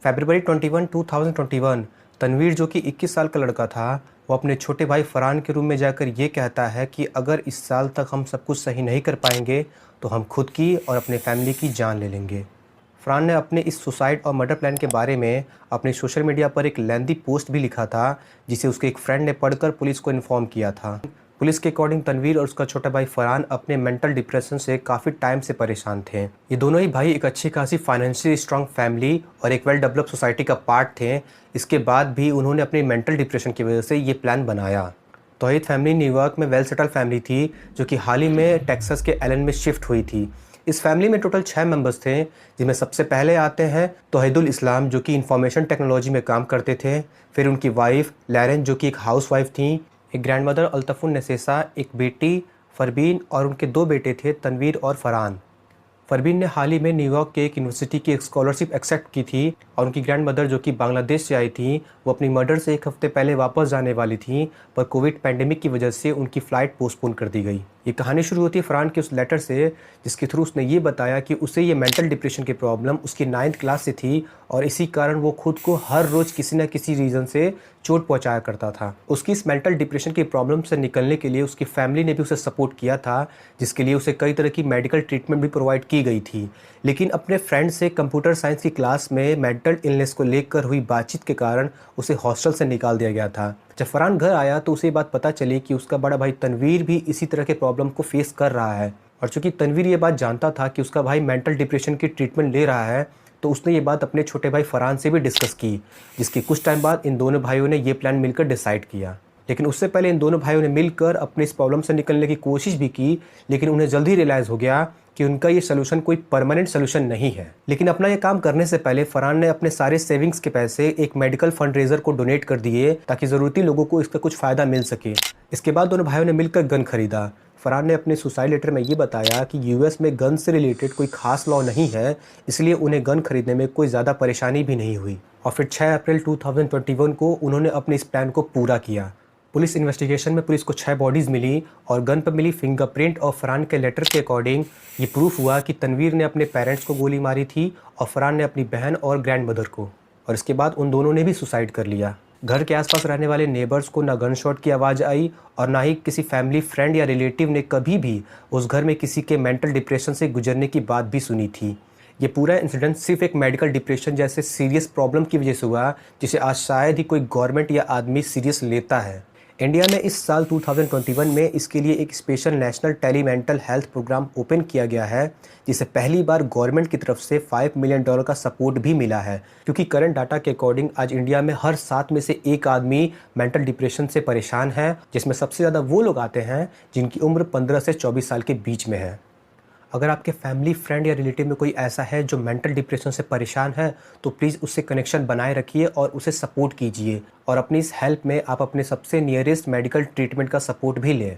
फरवरी 21, 2021 तनवीर जो कि 21 साल का लड़का था, वो अपने छोटे भाई फरहान के रूम में जाकर ये कहता है कि अगर इस साल तक हम सब कुछ सही नहीं कर पाएंगे तो हम खुद की और अपने फैमिली की जान ले लेंगे। फरहान ने अपने इस सुसाइड और मर्डर प्लान के बारे में अपने सोशल मीडिया पर एक लेंथी पोस्ट भी लिखा था, जिसे उसके एक फ्रेंड ने पढ़कर पुलिस को इन्फॉर्म किया था। पुलिस के अकॉर्डिंग तनवीर और उसका छोटा भाई फरहान अपने मेंटल डिप्रेशन से काफ़ी टाइम से परेशान थे। ये दोनों ही भाई एक अच्छी खासी फाइनेंशियली स्ट्रांग फैमिली और एक वेल डेवलप्ड सोसाइटी का पार्ट थे। इसके बाद भी उन्होंने अपने मेंटल डिप्रेशन की वजह से ये प्लान बनाया। तौहीद फैमिली न्यूयॉर्क में वेल सेटल फैमिली थी, जो कि हाल ही में टेक्सास के एलन में शिफ्ट हुई थी। इस फैमिली में टोटल 6 मेंबर्स थे, जिसमें सबसे पहले आते हैं तौहीदुल इस्लाम, जो कि इंफॉर्मेशन टेक्नोलॉजी में काम करते थे। फिर उनकी वाइफ लैरेन, जो कि एक हाउस वाइफ थी। एक ग्रैंडमदर अल्तफुन नसेसा, एक बेटी फरबीन और उनके 2 बेटे थे तनवीर और फरहान। फरबीन ने हाल ही में न्यूयॉर्क के एक यूनिवर्सिटी की एक स्कॉलरशिप एक्सेप्ट की थी और उनकी ग्रैंडमदर, जो कि बांग्लादेश से आई थी, वो अपनी मर्डर से 1 हफ्ते पहले वापस जाने वाली थी, पर कोविड पैंडेमिक की वजह से उनकी फ़्लाइट पोस्टपोन कर दी गई। ये कहानी शुरू होती है फरहान के उस लेटर से, जिसके थ्रू उसने ये बताया कि उसे ये मेंटल डिप्रेशन की प्रॉब्लम उसकी 9th क्लास से थी और इसी कारण वो खुद को हर रोज़ किसी न किसी रीज़न से चोट पहुंचाया करता था। उसकी इस मेंटल डिप्रेशन की प्रॉब्लम से निकलने के लिए उसकी फैमिली ने भी उसे सपोर्ट किया था, जिसके लिए उसे कई तरह की मेडिकल ट्रीटमेंट भी प्रोवाइड की गई थी। लेकिन अपने फ्रेंड से कंप्यूटर साइंस की क्लास में मेंटल इलनेस को लेकर हुई बातचीत के कारण उसे हॉस्टल से निकाल दिया गया था। जब फरहान घर आया तो उसे बात पता चली कि उसका बड़ा भाई तनवीर भी इसी तरह के प्रॉब्लम को फेस कर रहा है। और चूंकि तनवीर ये बात जानता था कि उसका भाई मेंटल डिप्रेशन की ट्रीटमेंट ले रहा है, तो उसने ये बात अपने छोटे भाई फरहान से भी डिस्कस की, जिसके कुछ टाइम बाद इन दोनों भाइयों ने ये प्लान मिलकर डिसाइड किया। लेकिन उससे पहले इन दोनों भाइयों ने मिलकर अपने इस प्रॉब्लम से निकलने की कोशिश भी की, लेकिन उन्हें जल्दी रियलाइज़ हो गया कि उनका ये सोल्यूशन कोई परमानेंट सोल्यूशन नहीं है। लेकिन अपना ये काम करने से पहले फरहान ने अपने सारे सेविंग्स के पैसे एक मेडिकल फंडरेजर को डोनेट कर दिए, ताकि ज़रूरती लोगों को इसका कुछ फ़ायदा मिल सके। इसके बाद दोनों भाइयों ने मिलकर गन खरीदा। फरहान ने अपने सुसाइड लेटर में ये बताया कि यूएस में गन से रिलेटेड कोई खास लॉ नहीं है, इसलिए उन्हें गन खरीदने में कोई ज़्यादा परेशानी भी नहीं हुई। और फिर 6 अप्रैल 2021 को उन्होंने अपने इस प्लान को पूरा किया। पुलिस इन्वेस्टिगेशन में पुलिस को 6 बॉडीज़ मिली और गन पर मिली फिंगरप्रिंट और फरहान के लेटर के अकॉर्डिंग ये प्रूफ हुआ कि तनवीर ने अपने पेरेंट्स को गोली मारी थी और फरहान ने अपनी बहन और ग्रैंडमदर को। और इसके बाद उन दोनों ने भी सुसाइड कर लिया। घर के आसपास रहने वाले नेबर्स को ना गन शॉट की आवाज़ आई और ना ही किसी फैमिली फ्रेंड या रिलेटिव ने कभी भी उस घर में किसी के मेंटल डिप्रेशन से गुजरने की बात भी सुनी थी। ये पूरा इंसिडेंट सिर्फ एक मेडिकल डिप्रेशन जैसे सीरियस प्रॉब्लम की वजह से हुआ, जिसे आज शायद ही कोई गवर्नमेंट या आदमी सीरियस लेता है। इंडिया में इस साल 2021 में इसके लिए एक special national tele mental health programme open किया गया है, जिसे पहली बार गवर्नमेंट की तरफ से $5 मिलियन का सपोर्ट भी मिला है, क्योंकि करंट डाटा के अकॉर्डिंग आज इंडिया में हर 7 में से 1 आदमी मेंटल डिप्रेशन से परेशान है, जिसमें सबसे ज़्यादा वो लोग आते हैं जिनकी उम्र 15 से 24 साल के बीच में है। अगर आपके फैमिली फ्रेंड या रिलेटिव में कोई ऐसा है जो मेंटल डिप्रेशन से परेशान है, तो प्लीज़ उससे कनेक्शन बनाए रखिए और उसे सपोर्ट कीजिए, और अपनी इस हेल्प में आप अपने सबसे नियरेस्ट मेडिकल ट्रीटमेंट का सपोर्ट भी लें।